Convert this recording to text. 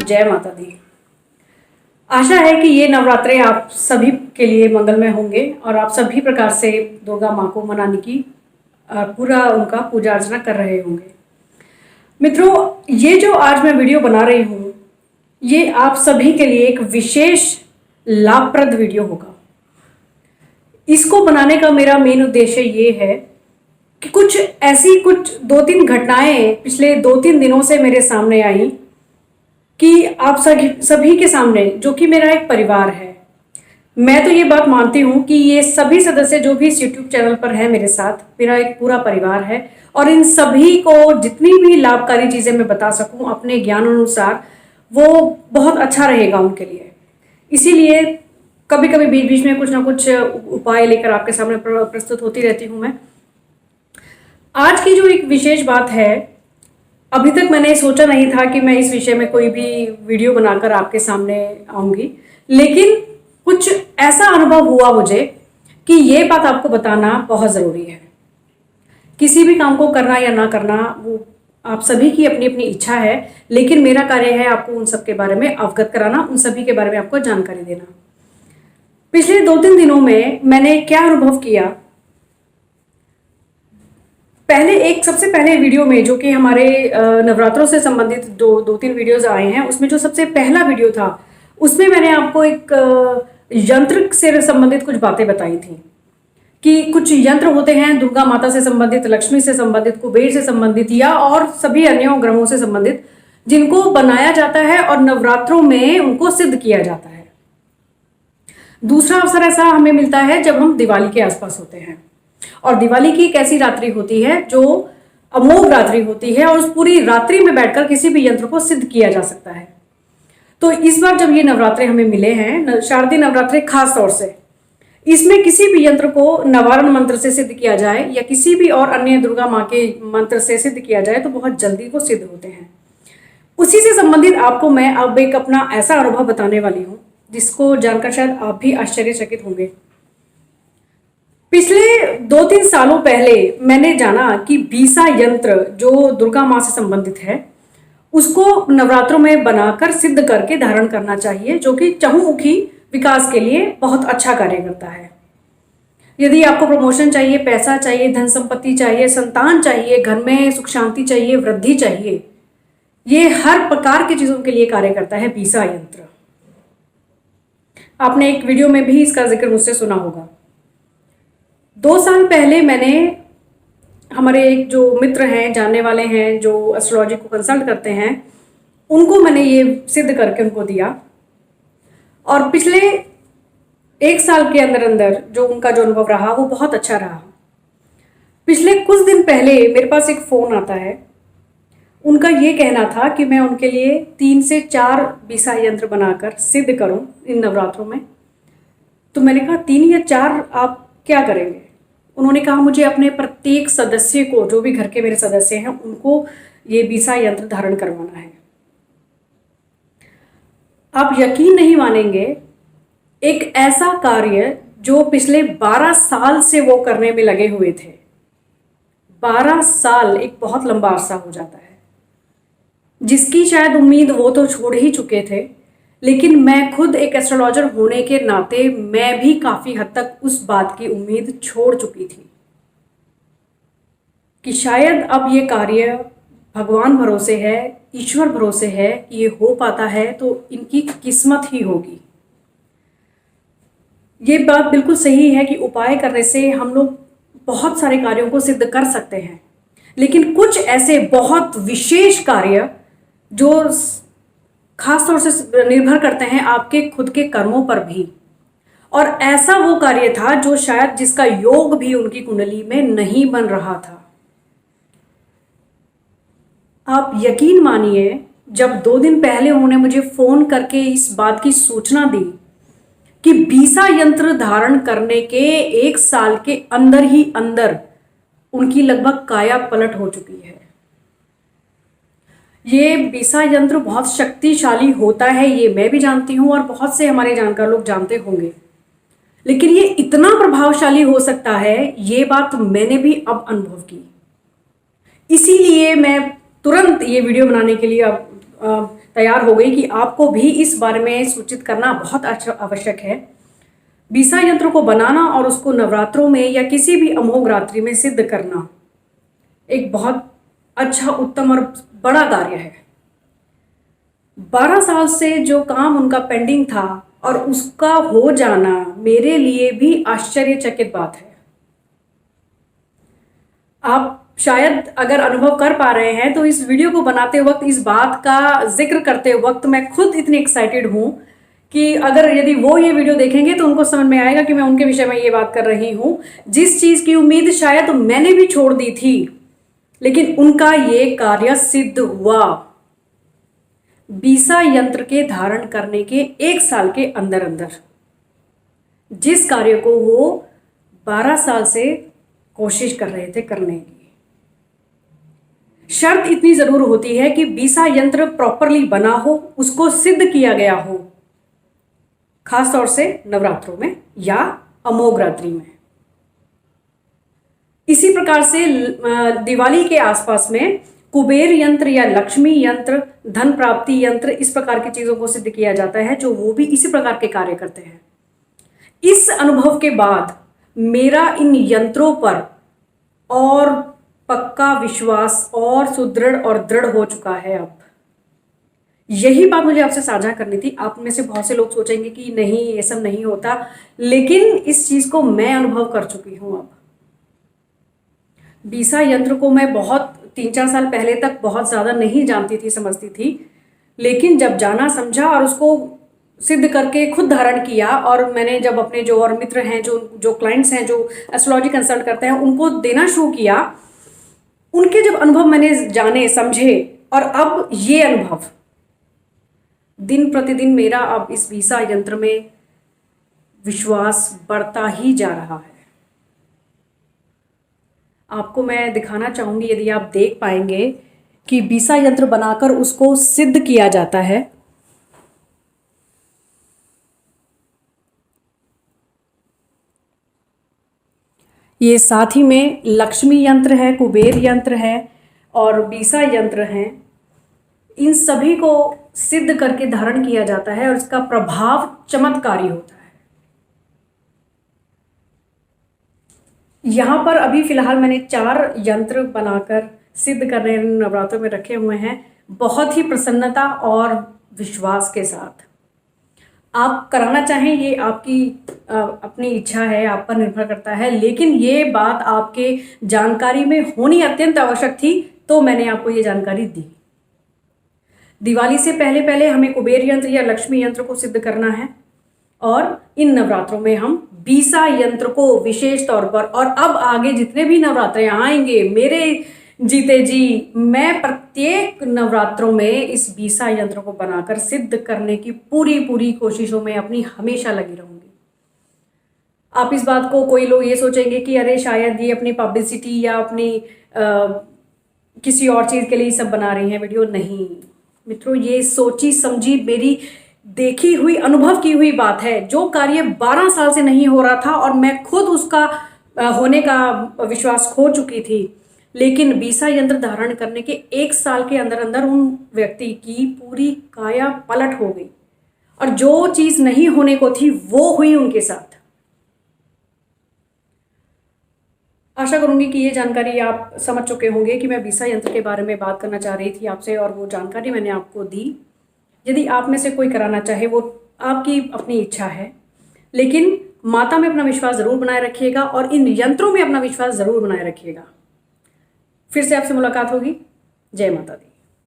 जय माता दी। आशा है कि ये नवरात्रे आप सभी के लिए मंगलमय होंगे और आप सभी प्रकार से दुर्गा माँ को मनाने की पूरा उनका पूजा अर्चना कर रहे होंगे। मित्रों, ये जो आज मैं वीडियो बना रही हूँ ये आप सभी के लिए एक विशेष लाभप्रद वीडियो होगा। इसको बनाने का मेरा मेन उद्देश्य ये है कि कुछ 2-3 घटनाएं पिछले 2-3 दिनों से मेरे सामने आई कि आप सभी के सामने, जो कि मेरा एक परिवार है। मैं तो ये बात मानती हूँ कि ये सभी सदस्य जो भी इस यूट्यूब चैनल पर है मेरे साथ, मेरा एक पूरा परिवार है और इन सभी को जितनी भी लाभकारी चीज़ें मैं बता सकूँ अपने ज्ञान अनुसार, वो बहुत अच्छा रहेगा उनके लिए। इसीलिए कभी कभी बीच बीच में कुछ ना कुछ उपाय लेकर आपके सामने प्रस्तुत होती रहती हूँ मैं। आज की जो एक विशेष बात है, अभी तक मैंने सोचा नहीं था कि मैं इस विषय में कोई भी वीडियो बनाकर आपके सामने आऊँगी, लेकिन कुछ ऐसा अनुभव हुआ मुझे कि ये बात आपको बताना बहुत ज़रूरी है। किसी भी काम को करना या ना करना वो आप सभी की अपनी अपनी इच्छा है, लेकिन मेरा कार्य है आपको उन सब के बारे में अवगत कराना, उन सभी के बारे में आपको जानकारी देना। पिछले 2-3 दिनों में मैंने क्या अनुभव किया, सबसे पहले वीडियो में, जो कि हमारे नवरात्रों से संबंधित 2-3 वीडियोस आए हैं, उसमें जो सबसे पहला वीडियो था उसमें मैंने आपको एक यंत्र से संबंधित कुछ बातें बताई थी कि कुछ यंत्र होते हैं दुर्गा माता से संबंधित, लक्ष्मी से संबंधित, कुबेर से संबंधित या और सभी अन्य ग्रहों से संबंधित, जिनको बनाया जाता है और नवरात्रों में उनको सिद्ध किया जाता है। दूसरा अवसर ऐसा हमें मिलता है जब हम दिवाली के आसपास होते हैं, और दिवाली की एक ऐसी रात्रि होती है जो अमोघ रात्रि होती है और उस पूरी रात्रि में बैठकर किसी भी यंत्र को सिद्ध किया जा सकता है। तो इस बार जब ये नवरात्रे हमें मिले हैं, शारदीय नवरात्रे खास तौर से, इसमें किसी भी यंत्र को नवारण मंत्र से सिद्ध किया जाए या किसी भी और अन्य दुर्गा माँ के मंत्र से सिद्ध किया जाए तो बहुत जल्दी वो सिद्ध होते हैं। उसी से संबंधित आपको मैं अब एक अपना ऐसा अनुभव बताने वाली हूँ जिसको जानकर शायद आप भी आश्चर्यचकित होंगे। पिछले 2-3 सालों पहले मैंने जाना कि बीसा यंत्र जो दुर्गा माँ से संबंधित है उसको नवरात्रों में बनाकर सिद्ध करके धारण करना चाहिए, जो कि चहुमुखी विकास के लिए बहुत अच्छा कार्य करता है। यदि आपको प्रमोशन चाहिए, पैसा चाहिए, धन संपत्ति चाहिए, संतान चाहिए, घर में सुख शांति चाहिए, वृद्धि चाहिए, ये हर प्रकार की चीज़ों के लिए कार्य करता है बीसा यंत्र। आपने एक वीडियो में भी इसका जिक्र मुझसे सुना होगा। 2 साल पहले मैंने, हमारे एक जो मित्र हैं, जानने वाले हैं, जो एस्ट्रोलॉजी को कंसल्ट करते हैं, उनको मैंने ये सिद्ध करके उनको दिया और पिछले 1 साल के अंदर अंदर जो उनका जो अनुभव रहा वो बहुत अच्छा रहा। पिछले कुछ दिन पहले मेरे पास एक फ़ोन आता है, उनका ये कहना था कि मैं उनके लिए 3 से 4 बीसा यंत्र बनाकर सिद्ध करूं इन नवरात्रों में। तो मैंने कहा 3 या 4 आप क्या करेंगे? उन्होंने कहा मुझे अपने प्रत्येक सदस्य को, जो भी घर के मेरे सदस्य हैं, उनको ये बीसा यंत्र धारण करवाना है। आप यकीन नहीं मानेंगे, एक ऐसा कार्य जो पिछले 12 साल से वो करने में लगे हुए थे। 12 साल एक बहुत लंबा अरसा हो जाता है, जिसकी शायद उम्मीद वो तो छोड़ ही चुके थे, लेकिन मैं खुद एक एस्ट्रोलॉजर होने के नाते मैं भी काफ़ी हद तक उस बात की उम्मीद छोड़ चुकी थी कि शायद अब ये कार्य भगवान भरोसे है, ईश्वर भरोसे है कि ये हो पाता है तो इनकी किस्मत ही होगी। ये बात बिल्कुल सही है कि उपाय करने से हम लोग बहुत सारे कार्यों को सिद्ध कर सकते हैं, लेकिन कुछ ऐसे बहुत विशेष कार्य जो खास तौर से निर्भर करते हैं आपके खुद के कर्मों पर भी, और ऐसा वो कार्य था जो शायद जिसका योग भी उनकी कुंडली में नहीं बन रहा था। आप यकीन मानिए, जब 2 दिन पहले उन्होंने मुझे फ़ोन करके इस बात की सूचना दी कि बीसा यंत्र धारण करने के 1 साल के अंदर ही अंदर उनकी लगभग काया पलट हो चुकी है। ये बीसा यंत्र बहुत शक्तिशाली होता है, ये मैं भी जानती हूँ और बहुत से हमारे जानकार लोग जानते होंगे, लेकिन ये इतना प्रभावशाली हो सकता है ये बात मैंने भी अब अनुभव की। इसीलिए मैं तुरंत ये वीडियो बनाने के लिए अब तैयार हो गई कि आपको भी इस बारे में सूचित करना बहुत आवश्यक है। बीसा यंत्र को बनाना और उसको नवरात्रों में या किसी भी अमोघ रात्रि में सिद्ध करना एक बहुत अच्छा, उत्तम और बड़ा कार्य है। 12 साल से जो काम उनका पेंडिंग था और उसका हो जाना मेरे लिए भी आश्चर्यचकित बात है। आप शायद अगर अनुभव कर पा रहे हैं तो इस वीडियो को बनाते वक्त, इस बात का जिक्र करते वक्त मैं खुद इतनी एक्साइटेड हूं कि अगर यदि वो ये वीडियो देखेंगे तो उनको समझ में आएगा कि मैं उनके विषय में ये बात कर रही हूं। जिस चीज की उम्मीद शायद मैंने भी छोड़ दी थी, लेकिन उनका ये कार्य सिद्ध हुआ। बीसा यंत्र के धारण करने के 1 साल के अंदर अंदर जिस कार्य को वो 12 साल से कोशिश कर रहे थे करने की, शर्त इतनी जरूर होती है कि बीसा यंत्र प्रॉपरली बना हो, उसको सिद्ध किया गया हो, खास तौर से नवरात्रों में या अमोघ रात्रि में। इसी प्रकार से दिवाली के आसपास में कुबेर यंत्र या लक्ष्मी यंत्र, धन प्राप्ति यंत्र, इस प्रकार की चीजों को सिद्ध किया जाता है, जो वो भी इसी प्रकार के कार्य करते हैं। इस अनुभव के बाद मेरा इन यंत्रों पर और पक्का विश्वास और सुदृढ़ और दृढ़ हो चुका है। अब यही बात मुझे आपसे साझा करनी थी। आप में से बहुत से लोग सोचेंगे कि नहीं, ये सब नहीं होता, लेकिन इस चीज को मैं अनुभव कर चुकी हूं। अब बीसा यंत्र को मैं बहुत 3-4 साल पहले तक बहुत ज्यादा नहीं जानती थी, समझती थी, लेकिन जब जाना समझा और उसको सिद्ध करके खुद धारण किया, और मैंने जब अपने जो और मित्र हैं, जो क्लाइंट्स हैं, जो एस्ट्रोलॉजी कंसल्ट करते हैं, उनको देना शुरू किया, उनके जब अनुभव मैंने जाने समझे, और अब ये अनुभव दिन प्रतिदिन मेरा अब इस बीसा यंत्र में विश्वास बढ़ता ही जा रहा है। आपको मैं दिखाना चाहूंगी, यदि आप देख पाएंगे कि बीसा यंत्र बनाकर उसको सिद्ध किया जाता है। ये साथ ही में लक्ष्मी यंत्र है, कुबेर यंत्र है और बीसा यंत्र है। इन सभी को सिद्ध करके धारण किया जाता है और इसका प्रभाव चमत्कारी होता है। यहां पर अभी फिलहाल मैंने 4 यंत्र बनाकर सिद्ध करने नवरात्रों में रखे हुए हैं, बहुत ही प्रसन्नता और विश्वास के साथ। आप कराना चाहें, ये आपकी अपनी इच्छा है, आप पर निर्भर करता है, लेकिन ये बात आपके जानकारी में होनी अत्यंत आवश्यक थी, तो मैंने आपको ये जानकारी दी। दिवाली से पहले पहले हमें कुबेर यंत्र या लक्ष्मी यंत्र को सिद्ध करना है, और इन नवरात्रों में हम बीसा यंत्र को विशेष तौर पर, और अब आगे जितने भी नवरात्रे आएंगे मेरे जीते जी, मैं प्रत्येक नवरात्रों में इस बीसा यंत्र को बनाकर सिद्ध करने की पूरी कोशिशों में अपनी हमेशा लगी रहूंगी। आप इस बात को, कोई लोग ये सोचेंगे कि अरे शायद ये अपनी पब्लिसिटी या अपनी किसी और चीज के लिए सब बना रही हैं वीडियो। नहीं मित्रों, ये सोची समझी मेरी देखी हुई, अनुभव की हुई बात है। जो कार्य 12 साल से नहीं हो रहा था और मैं खुद उसका होने का विश्वास खो चुकी थी, लेकिन बीसा यंत्र धारण करने के 1 साल के अंदर अंदर उन व्यक्ति की पूरी काया पलट हो गई, और जो चीज नहीं होने को थी वो हुई उनके साथ। आशा करूंगी कि ये जानकारी आप समझ चुके होंगे कि मैं बीसा यंत्र के बारे में बात करना चाह रही थी आपसे, और वो जानकारी मैंने आपको दी। यदि आप में से कोई कराना चाहे, वो आपकी अपनी इच्छा है, लेकिन माता में अपना विश्वास जरूर बनाए रखिएगा और इन यंत्रों में अपना विश्वास जरूर बनाए रखिएगा। फिर से आपसे मुलाकात होगी। जय माता दी।